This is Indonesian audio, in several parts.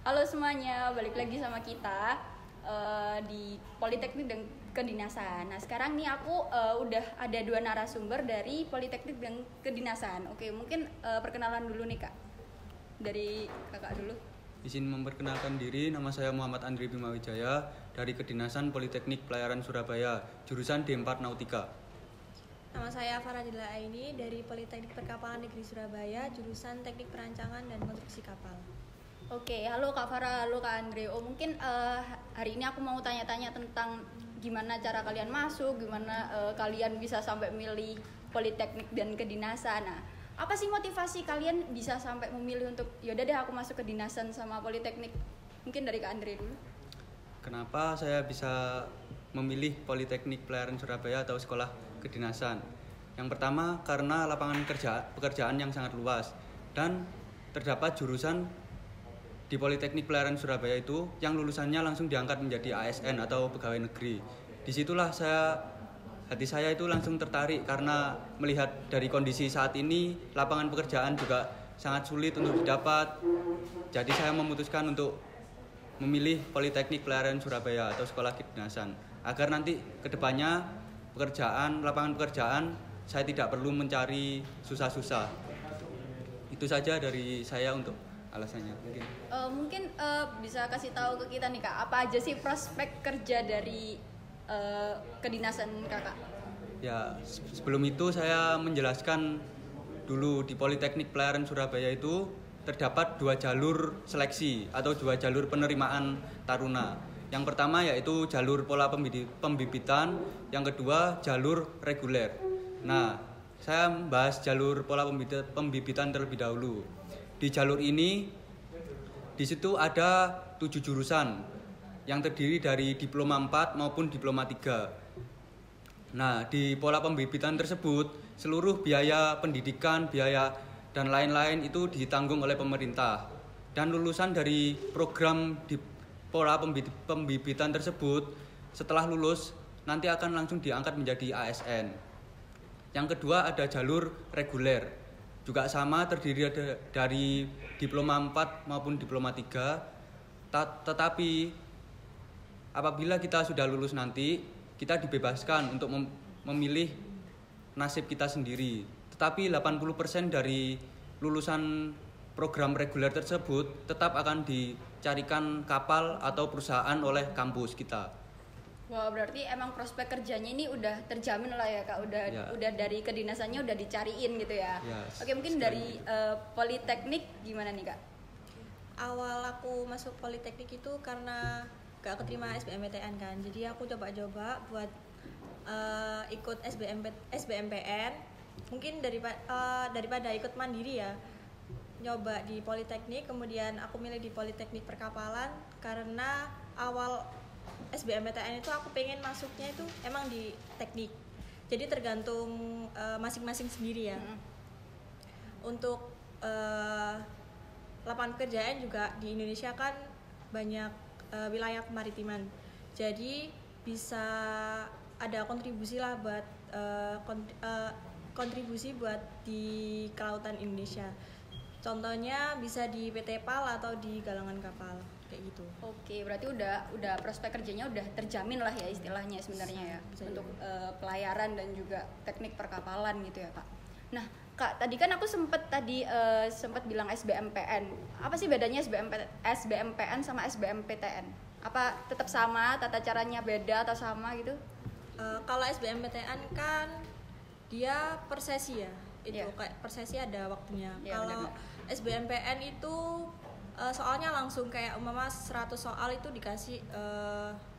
Halo semuanya, balik lagi sama kita di Politeknik dan Kedinasan. Nah sekarang nih aku udah ada 2 narasumber dari Politeknik dan Kedinasan. Oke, mungkin perkenalan dulu nih Kak. Dari kakak dulu. Izin memperkenalkan diri, nama saya Muhammad Andri Bimawijaya dari Kedinasan Politeknik Pelayaran Surabaya, jurusan D4 Nautika. Nama saya Faradila Aini dari Politeknik Perkapalan Negeri Surabaya, jurusan Teknik Perancangan dan Konstruksi Kapal. Oke, halo Kak Farah, halo Kak Andre. Mungkin hari ini aku mau tanya-tanya tentang gimana cara kalian masuk, gimana kalian bisa sampai milih Politeknik dan Kedinasan. Nah, apa sih motivasi kalian bisa sampai memilih untuk yaudah deh aku masuk Kedinasan sama Politeknik? Mungkin dari Kak Andre dulu. Kenapa saya bisa memilih Politeknik Pelayaran Surabaya atau Sekolah Kedinasan? Yang pertama karena lapangan pekerjaan yang sangat luas dan terdapat jurusan di Politeknik Pelayaran Surabaya itu yang lulusannya langsung diangkat menjadi ASN atau pegawai negeri. Disitulah hati saya itu langsung tertarik karena melihat dari kondisi saat ini lapangan pekerjaan juga sangat sulit untuk didapat. Jadi saya memutuskan untuk memilih Politeknik Pelayaran Surabaya atau Sekolah Kedinasan agar nanti kedepannya lapangan pekerjaan saya tidak perlu mencari susah-susah. Itu saja dari saya untuk alasannya. Mungkin bisa kasih tahu ke kita nih Kak, apa aja sih prospek kerja dari Kedinasan Kakak? Ya, sebelum itu saya menjelaskan dulu di Politeknik Pelayaran Surabaya itu terdapat 2 jalur seleksi atau 2 jalur penerimaan taruna. Yang pertama yaitu jalur pola pembibitan, yang kedua jalur reguler. Nah, saya membahas jalur pola pembibitan terlebih dahulu. Di jalur ini, di situ ada 7 jurusan yang terdiri dari diploma 4 maupun diploma 3. Nah, di pola pembibitan tersebut, seluruh biaya pendidikan, biaya dan lain-lain itu ditanggung oleh pemerintah. Dan lulusan dari program di pola pembibitan tersebut, setelah lulus, nanti akan langsung diangkat menjadi ASN. Yang kedua ada jalur reguler. Juga sama terdiri dari diploma 4 maupun diploma 3. Tetapi apabila kita sudah lulus nanti, kita dibebaskan untuk memilih nasib kita sendiri. Tetapi 80% dari lulusan program reguler tersebut tetap akan dicarikan kapal atau perusahaan oleh kampus kita. Wah, berarti emang prospek kerjanya ini udah terjamin lah ya Kak, udah dari kedinasannya udah dicariin gitu ya. Yes, Oke, mungkin dari Politeknik gimana nih Kak? Awal aku masuk Politeknik itu karena gak keterima SBMPTN kan, jadi aku coba-coba buat ikut SBMPN. Mungkin daripada ikut mandiri ya, nyoba di Politeknik. Kemudian aku milih di Politeknik Perkapalan karena awal SBMPTN itu aku pengen masuknya itu emang di teknik. Jadi tergantung masing-masing sendiri ya. Untuk lapangan pekerjaan juga di Indonesia kan banyak wilayah kemaritiman. Jadi bisa ada kontribusi lah buat kontribusi buat di kelautan Indonesia. Contohnya bisa di PT PAL atau di galangan kapal kayak gitu. Oke, berarti udah prospek kerjanya udah terjamin lah ya istilahnya sebenarnya ya untuk pelayaran dan juga teknik perkapalan gitu ya Kak. Nah Kak, tadi kan aku sempat bilang SBMPN. Apa sih bedanya SBMPN sama SBMPTN? Apa tetap sama, tata caranya beda atau sama gitu? Kalau SBMPTN kan dia per sesi ya, itu Yeah. kayak per sesi ada waktunya. Yeah, Kalau SBMPN itu soalnya langsung kayak umpama 100 soal itu dikasih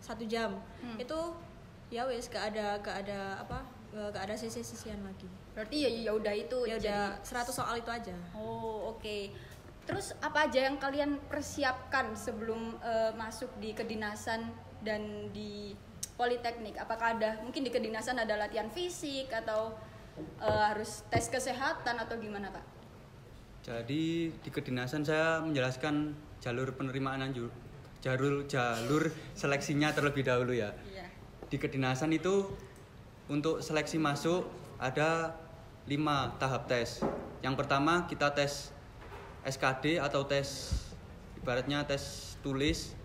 1 jam. Itu ya wes gak ada sesi-sesian lagi. Berarti ya udah itu Ya jadi udah 100 soal itu aja. Oh, oke. Terus apa aja yang kalian persiapkan sebelum masuk di kedinasan dan di Politeknik? Apakah mungkin di kedinasan ada latihan fisik atau harus tes kesehatan atau gimana Kak? Jadi di kedinasan saya menjelaskan jalur penerimaan jalur seleksinya terlebih dahulu ya. Iya. Di kedinasan itu untuk seleksi masuk ada 5 tahap tes. Yang pertama kita tes SKD atau tes ibaratnya tes tulis.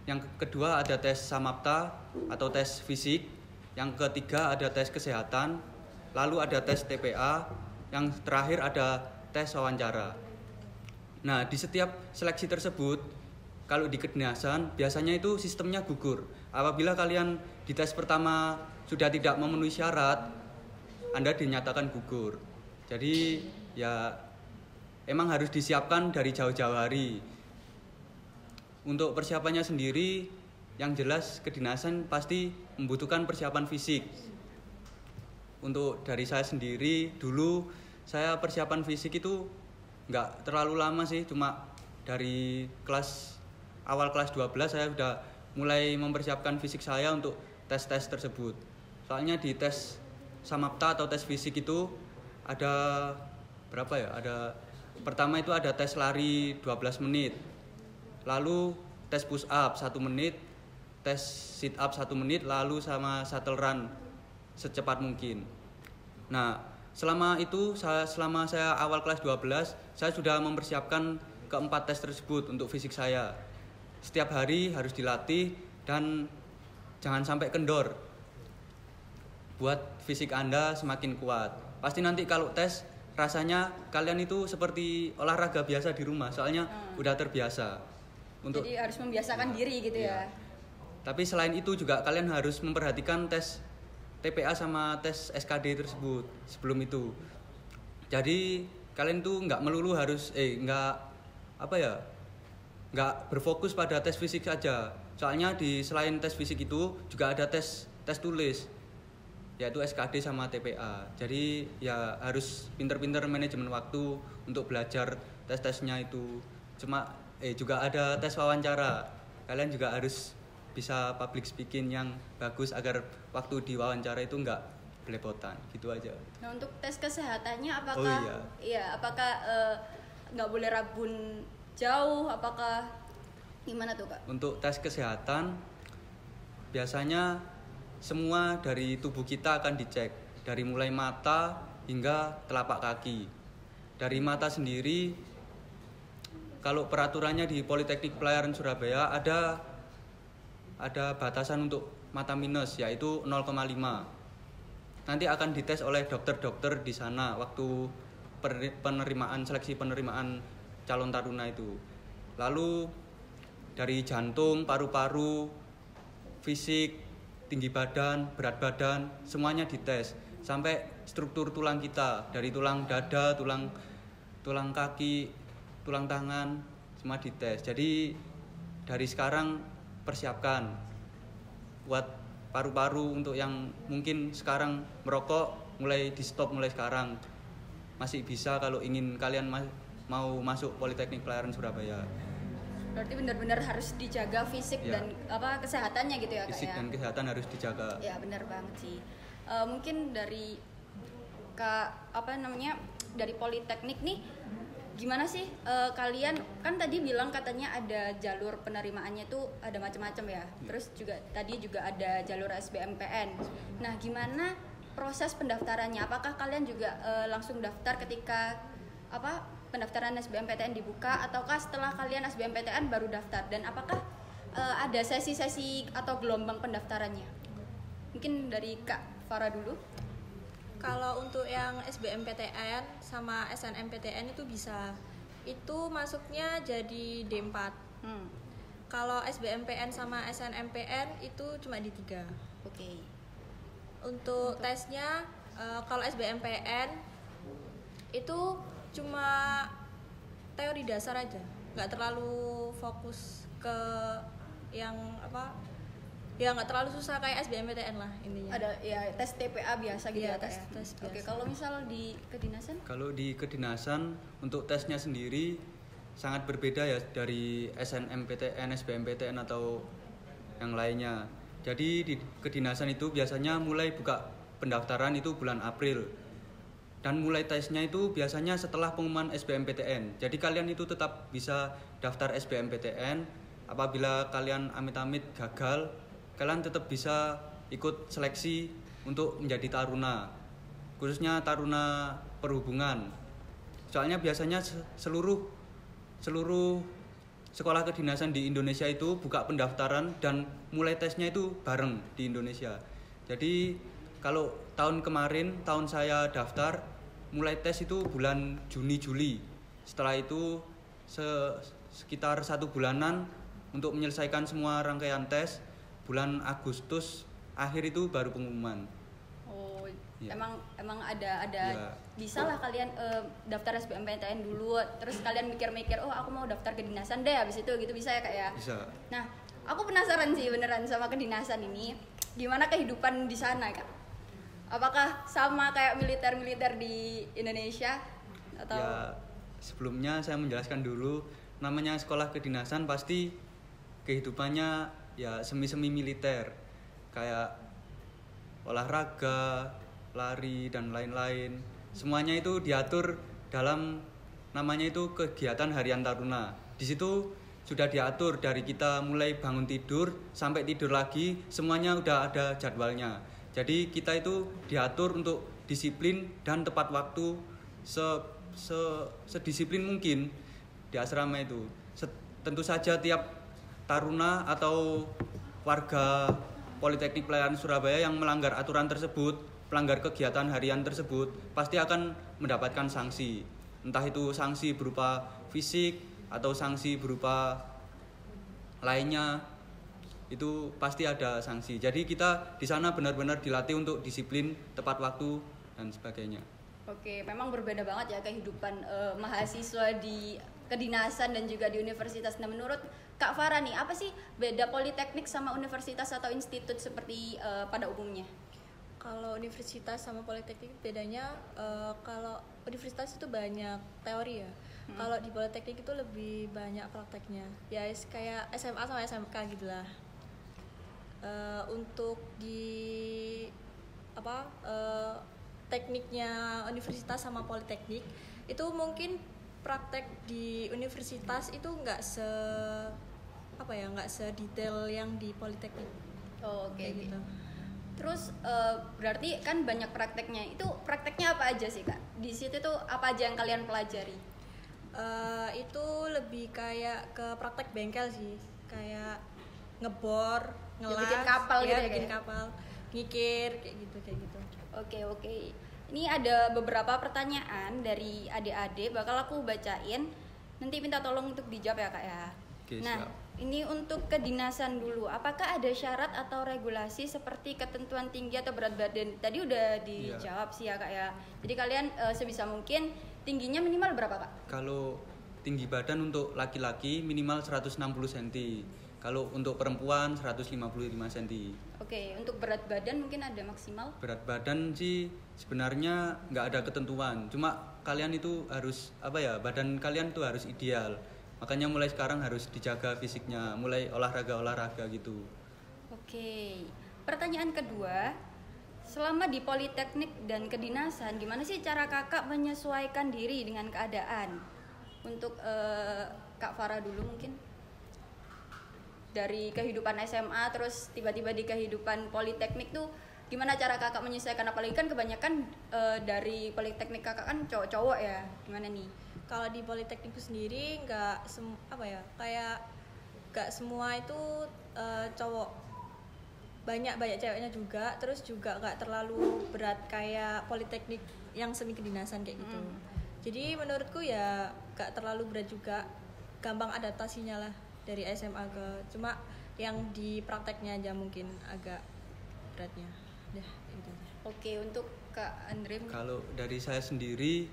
Yang kedua ada tes samapta atau tes fisik. Yang ketiga ada tes kesehatan. Lalu ada tes TPA. Yang terakhir ada tes wawancara. Nah, di setiap seleksi tersebut, kalau di kedinasan biasanya itu sistemnya gugur. Apabila kalian di tes pertama sudah tidak memenuhi syarat, Anda dinyatakan gugur. Jadi ya emang harus disiapkan dari jauh-jauh hari. Untuk persiapannya sendiri, yang jelas kedinasan pasti membutuhkan persiapan fisik. Untuk dari saya sendiri, dulu saya persiapan fisik itu nggak terlalu lama sih, cuma dari awal kelas 12 saya sudah mulai mempersiapkan fisik saya untuk tes-tes tersebut. Soalnya di tes samapta atau tes fisik itu ada berapa ya? Pertama itu ada tes lari 12 menit. Lalu tes push up 1 menit, tes sit up 1 menit, lalu sama shuttle run secepat mungkin. Nah, selama saya awal kelas 12, saya sudah mempersiapkan keempat tes tersebut untuk fisik saya. Setiap hari harus dilatih dan jangan sampai kendor. Buat fisik Anda semakin kuat. Pasti nanti kalau tes rasanya kalian itu seperti olahraga biasa di rumah, soalnya udah terbiasa. Jadi harus membiasakan diri gitu ya. Tapi selain itu juga kalian harus memperhatikan tes TPA sama tes SKD tersebut sebelum itu. Jadi kalian tuh nggak melulu harus nggak berfokus pada tes fisik saja. Soalnya selain tes fisik itu juga ada tes tulis, yaitu SKD sama TPA. Jadi ya harus pinter-pinter manajemen waktu untuk belajar tes-tesnya itu. Juga ada tes wawancara. Kalian juga harus bisa public speaking yang bagus agar waktu di wawancara itu nggak belepotan, gitu aja. Nah, untuk tes kesehatannya apakah nggak boleh rabun jauh, apakah gimana tuh Kak? Untuk tes kesehatan biasanya semua dari tubuh kita akan dicek, dari mulai mata hingga telapak kaki. Dari mata sendiri, kalau peraturannya di Politeknik Pelayaran Surabaya ada batasan untuk mata minus, yaitu 0,5. Nanti akan dites oleh dokter-dokter di sana waktu seleksi penerimaan calon taruna itu. Lalu dari jantung, paru-paru, fisik, tinggi badan, berat badan, semuanya dites. Sampai struktur tulang kita, dari tulang dada, tulang kaki, tulang tangan, semua dites. Jadi dari sekarang persiapkan buat paru-paru. Untuk yang mungkin sekarang merokok, mulai di stop mulai sekarang. Masih bisa kalau ingin kalian mau masuk Politeknik Pelayaran Surabaya. Berarti benar-benar harus dijaga fisik dan kesehatannya gitu ya Kak. Fisik dan kesehatan harus dijaga. Ya benar banget sih. Mungkin dari dari Politeknik nih, gimana sih kalian kan tadi bilang katanya ada jalur penerimaannya tuh ada macam-macam ya. Terus tadi juga ada jalur SBMPN. Nah, gimana proses pendaftarannya? Apakah kalian juga langsung daftar ketika pendaftaran SBMPTN dibuka, ataukah setelah kalian SBMPTN baru daftar? Dan apakah ada sesi-sesi atau gelombang pendaftarannya? Mungkin dari Kak Farah dulu. Kalau untuk yang SBMPTN sama SNMPTN itu bisa. Itu masuknya jadi D4. Kalau SBMPN sama SNMPN itu cuma di 3. Oke. Untuk tesnya kalau SBMPN itu cuma teori dasar aja, nggak terlalu fokus ke yang nggak terlalu susah kayak SBMPTN lah intinya. Ada ya tes TPA biasa gitu ya Kak ya. Tes Oke, kalau misal di kedinasan? Kalau di kedinasan untuk tesnya sendiri sangat berbeda ya dari SNMPTN, SBMPTN atau yang lainnya. Jadi di kedinasan itu biasanya mulai buka pendaftaran itu bulan April. Dan mulai tesnya itu biasanya setelah pengumuman SBMPTN. Jadi kalian itu tetap bisa daftar SBMPTN. Apabila kalian amit-amit gagal, kalian tetap bisa ikut seleksi untuk menjadi taruna, khususnya taruna perhubungan. Soalnya biasanya seluruh sekolah kedinasan di Indonesia itu buka pendaftaran dan mulai tesnya itu bareng di Indonesia. Jadi kalau tahun kemarin, tahun saya daftar, mulai tes itu bulan Juni Juli. Setelah itu sekitar 1 bulanan untuk menyelesaikan semua rangkaian tes. Bulan Agustus akhir itu baru pengumuman. Oh, Ya. emang ada Ya. bisa lah kalian daftar SBMPTN dulu, terus kalian mikir-mikir, oh aku mau daftar kedinasan deh, habis itu gitu bisa ya Kak ya. Bisa. Nah, aku penasaran sih beneran sama kedinasan ini. Gimana kehidupan di sana Kak? Apakah sama kayak militer-militer di Indonesia atau Ya, sebelumnya saya menjelaskan dulu, namanya sekolah kedinasan pasti kehidupannya ya semi-semi militer, kayak olahraga, lari dan lain-lain. Semuanya itu diatur dalam namanya itu kegiatan harian taruna. Di situ sudah diatur dari kita mulai bangun tidur sampai tidur lagi, semuanya udah ada jadwalnya. Jadi kita itu diatur untuk disiplin dan tepat waktu sedisiplin mungkin di asrama itu. Tentu saja tiap taruna atau warga Politeknik Pelayaran Surabaya yang melanggar aturan tersebut, melanggar kegiatan harian tersebut, pasti akan mendapatkan sanksi. Entah itu sanksi berupa fisik atau sanksi berupa lainnya, itu pasti ada sanksi. Jadi kita di sana benar-benar dilatih untuk disiplin, tepat waktu dan sebagainya. Oke, memang berbeda banget ya kehidupan mahasiswa di kedinasan dan juga di universitas. Nah, menurut Kak Farah nih, apa sih beda politeknik sama universitas atau institut seperti pada umumnya? Kalau universitas sama politeknik bedanya, kalau universitas itu banyak teori ya. Kalau di politeknik itu lebih banyak prakteknya. Ya kayak SMA sama SMK gitulah. Untuk di tekniknya universitas sama politeknik itu mungkin praktek di universitas itu nggak sedetail yang di politeknik. Oh, oke. Gitu. Terus berarti kan banyak prakteknya. Itu prakteknya apa aja sih Kak? Di situ tuh apa aja yang kalian pelajari? Itu lebih kayak ke praktek bengkel sih, kayak ngebor, ngelas, bikin kapal gitu ya, bikin kayak? kapal, ngikir kayak gitu. Oke. Ini ada beberapa pertanyaan dari adik-adik, bakal aku bacain. Nanti minta tolong untuk dijawab ya Kak ya. Oke, Nah, siap. ini untuk kedinasan dulu. Apakah ada syarat atau regulasi seperti ketentuan tinggi atau berat badan? Tadi udah dijawab sih ya Kak ya. Jadi kalian sebisa mungkin tingginya minimal berapa Kak? Kalau tinggi badan untuk laki-laki minimal 160 cm. Kalau untuk perempuan 155 cm. Oke, untuk berat badan mungkin ada maksimal? Berat badan sih sebenarnya nggak ada ketentuan. Cuma kalian itu harus badan kalian tuh harus ideal. Makanya mulai sekarang harus dijaga fisiknya, mulai olahraga gitu. Oke. Pertanyaan kedua, selama di politeknik dan kedinasan, gimana sih cara kakak menyesuaikan diri dengan keadaan? Untuk Kak Farah dulu mungkin. Dari kehidupan SMA terus tiba-tiba di kehidupan politeknik tuh gimana cara kakak menyesuaikan? Apalagi kan kebanyakan dari politeknik kakak kan cowok-cowok ya. Gimana nih? Kalau di politeknik itu sendiri nggak semua itu cowok, banyak ceweknya juga, terus juga nggak terlalu berat kayak politeknik yang semi kedinasan kayak gitu. Jadi menurutku ya nggak terlalu berat juga, gampang adaptasinya lah dari SMA cuma yang di prakteknya aja mungkin agak beratnya. Udah gitu aja. Oke, untuk Kak Andre mungkin. Kalau dari saya sendiri,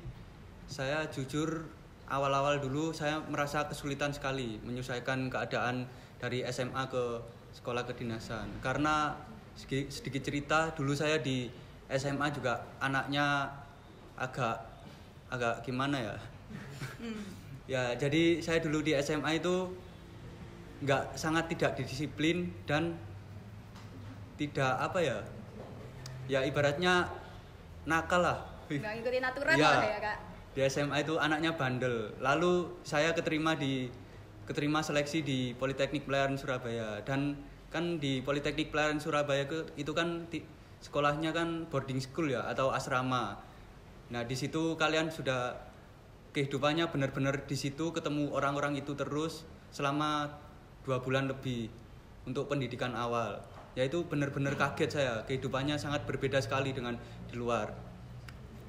saya jujur awal-awal dulu saya merasa kesulitan sekali menyesuaikan keadaan dari SMA ke sekolah kedinasan. Karena sedikit cerita, dulu saya di SMA juga anaknya agak gimana ya. Ya, jadi saya dulu di SMA itu sangat tidak disiplin dan tidak ya ibaratnya nakal lah. Nggak ngikutin aturan Ya, lah ya Kak. di SMA itu anaknya bandel. Lalu saya keterima seleksi di Politeknik Pelayaran Surabaya. Dan kan di Politeknik Pelayaran Surabaya itu kan sekolahnya kan boarding school ya atau asrama. Nah, di situ kalian sudah kehidupannya benar-benar di situ, ketemu orang-orang itu terus selama 2 bulan lebih untuk pendidikan awal. Yaitu benar-benar kaget saya, kehidupannya sangat berbeda sekali dengan di luar.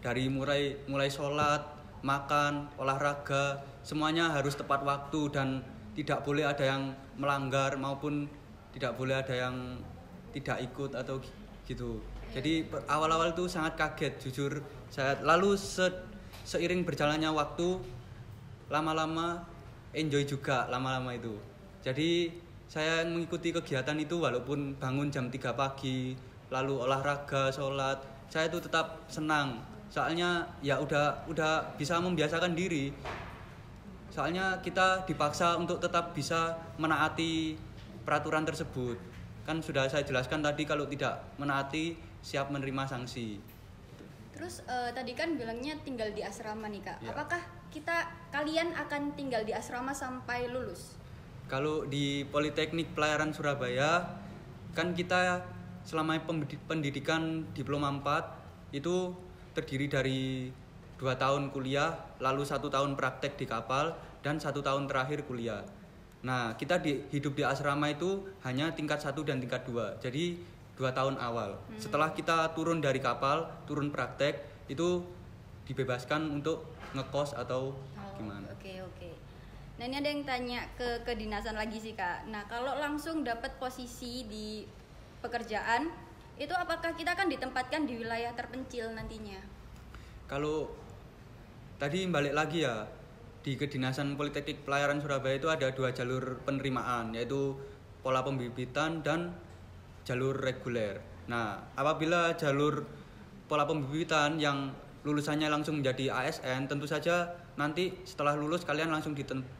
Dari mulai sholat, makan, olahraga, semuanya harus tepat waktu dan tidak boleh ada yang melanggar maupun tidak boleh ada yang tidak ikut atau gitu. Jadi awal-awal itu sangat kaget jujur saya. Lalu seiring berjalannya waktu, lama-lama enjoy juga lama-lama itu. Jadi saya mengikuti kegiatan itu walaupun bangun jam 3 pagi, lalu olahraga, sholat, saya itu tetap senang. Soalnya ya udah bisa membiasakan diri. Soalnya kita dipaksa untuk tetap bisa menaati peraturan tersebut. Kan sudah saya jelaskan tadi kalau tidak menaati siap menerima sanksi. Terus tadi kan bilangnya tinggal di asrama nih Kak. Ya. Apakah kalian akan tinggal di asrama sampai lulus? Kalau di Politeknik Pelayaran Surabaya kan kita selama pendidikan diploma 4 itu terdiri dari 2 tahun kuliah, lalu 1 tahun praktek di kapal dan 1 tahun terakhir kuliah. Nah, kita hidup di asrama itu hanya tingkat 1 dan tingkat 2. Jadi 2 tahun awal. Setelah kita turun dari kapal, turun praktek, itu dibebaskan untuk ngekos atau gimana. Oke. Nah, ini ada yang tanya ke kedinasan lagi sih Kak. Nah, kalau langsung dapat posisi di pekerjaan, itu apakah kita akan ditempatkan di wilayah terpencil nantinya? Kalau tadi balik lagi ya, di Kedinasan Politeknik Pelayaran Surabaya itu ada 2 jalur penerimaan, yaitu pola pembibitan dan jalur reguler. Nah, apabila jalur pola pembibitan yang lulusannya langsung menjadi ASN, tentu saja nanti setelah lulus kalian langsung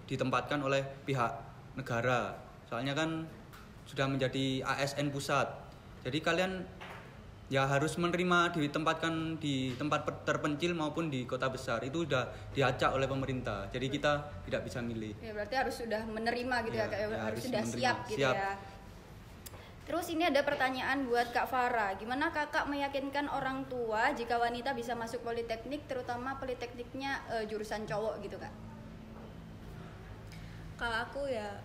ditempatkan oleh pihak negara. Soalnya kan sudah menjadi ASN pusat. Jadi kalian ya harus menerima ditempatkan di tempat terpencil maupun di kota besar. Itu sudah diacak oleh pemerintah. Jadi kita tidak bisa milih. Ya, berarti harus sudah menerima gitu ya Kak. Harus sudah menerima. siap gitu ya. Terus ini ada pertanyaan buat Kak Farah. Gimana Kakak meyakinkan orang tua jika wanita bisa masuk politeknik, terutama politekniknya jurusan cowok gitu Kak? Kalau aku ya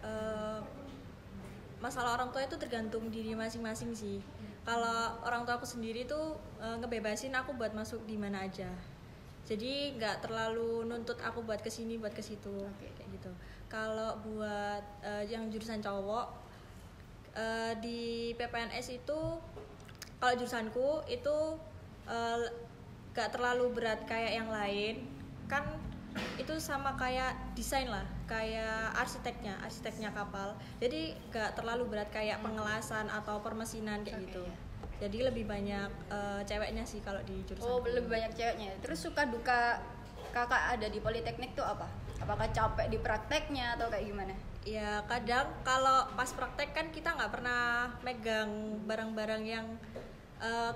masalah orang tua itu tergantung diri masing-masing sih. Kalau orang tua aku sendiri tuh ngebebasin aku buat masuk di mana aja. Jadi nggak terlalu nuntut aku buat kesini buat ke situ kayak gitu. Kalau buat yang jurusan cowok di PPNS itu, kalau jurusanku itu gak terlalu berat kayak yang lain kan, itu sama kayak desain lah, kayak arsiteknya kapal, jadi gak terlalu berat kayak pengelasan atau permesinan kayak gitu. Jadi lebih banyak ceweknya sih kalau di jurusan. Oh, lebih banyak ceweknya. Terus suka duka Kakak ada di politeknik tuh apa? Apakah capek di prakteknya atau kayak gimana? Ya kadang kalau pas praktek kan kita nggak pernah megang barang-barang yang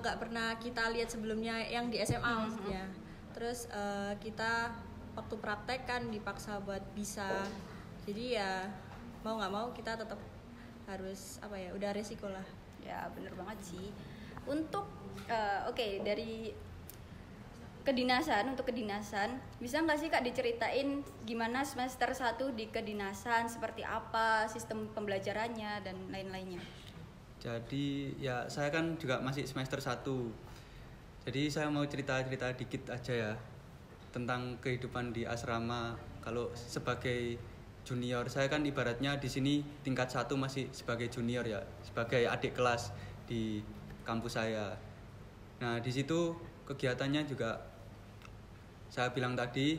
nggak pernah kita lihat sebelumnya yang di SMA maksudnya. Terus kita waktu praktek kan dipaksa buat bisa. Jadi ya mau nggak mau kita tetap harus udah resiko lah. Ya bener banget sih. Untuk dari untuk kedinasan, bisa nggak sih Kak diceritain gimana semester 1 di kedinasan, seperti apa sistem pembelajarannya dan lain-lainnya? Jadi ya saya kan juga masih semester 1. Jadi saya mau cerita-cerita dikit aja ya tentang kehidupan di asrama. Kalau sebagai junior, saya kan ibaratnya di sini tingkat 1 masih sebagai junior ya, sebagai adik kelas di kampus saya. Nah, di situ kegiatannya juga saya bilang tadi,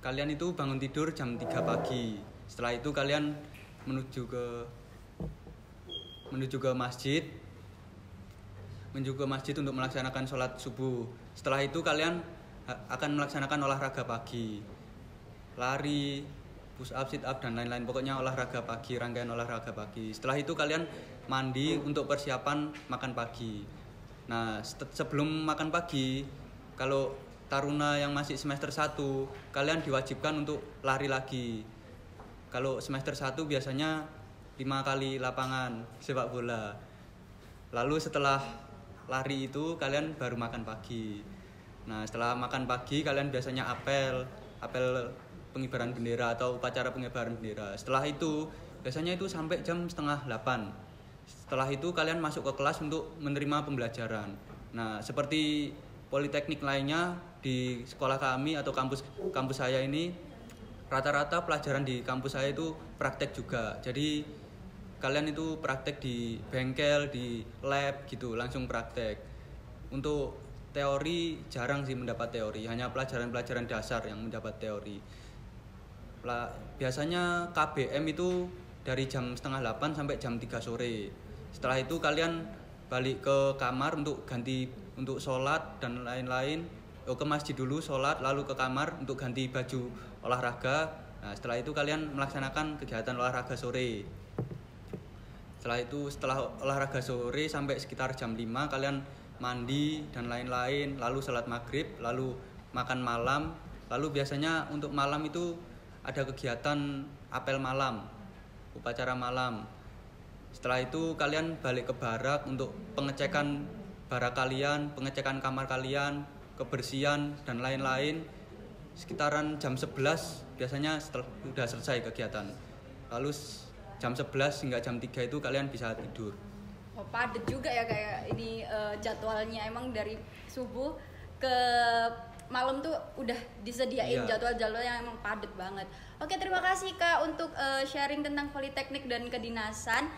kalian itu bangun tidur jam 3 pagi. Setelah itu kalian menuju ke masjid untuk melaksanakan sholat subuh. Setelah itu kalian akan melaksanakan olahraga pagi, lari, push up, sit up dan lain-lain. Pokoknya olahraga pagi, rangkaian olahraga pagi. Setelah itu kalian mandi untuk persiapan makan pagi. Nah, sebelum makan pagi, kalau taruna yang masih semester 1, kalian diwajibkan untuk lari lagi. Kalau semester 1 biasanya 5 kali lapangan sepak bola. Lalu setelah lari itu kalian baru makan pagi. Nah, setelah makan pagi kalian biasanya apel pengibaran bendera atau upacara pengibaran bendera. Setelah itu biasanya itu sampai jam 7:30. Setelah itu kalian masuk ke kelas untuk menerima pembelajaran. Nah, seperti politeknik lainnya di sekolah kami atau kampus saya ini, rata-rata pelajaran di kampus saya itu praktek juga. Jadi kalian itu praktek di bengkel, di lab gitu, langsung praktek. Untuk teori jarang sih mendapat teori, hanya pelajaran-pelajaran dasar yang mendapat teori. Biasanya KBM itu dari jam 7:30 sampai jam 3 sore. Setelah itu kalian balik ke kamar untuk ganti, untuk sholat dan lain-lain. Ke masjid dulu sholat, lalu ke kamar untuk ganti baju olahraga. Nah, setelah itu kalian melaksanakan kegiatan olahraga sore. Setelah olahraga sore sampai sekitar jam 5 kalian mandi dan lain-lain, lalu sholat maghrib, lalu makan malam. Lalu biasanya untuk malam itu ada kegiatan apel malam, upacara malam. Setelah itu kalian balik ke barak untuk pengecekan barak kalian, pengecekan kamar kalian, kebersihan dan lain-lain. Sekitaran jam 11 biasanya sudah selesai kegiatan. Lalu jam 11 hingga jam 3 itu kalian bisa tidur. Oh, padat juga ya kayak ini jadwalnya, emang dari subuh ke malam tuh udah disediain jadwal-jadwal yang emang padat banget. Oke, terima kasih Kak untuk sharing tentang politeknik dan kedinasan.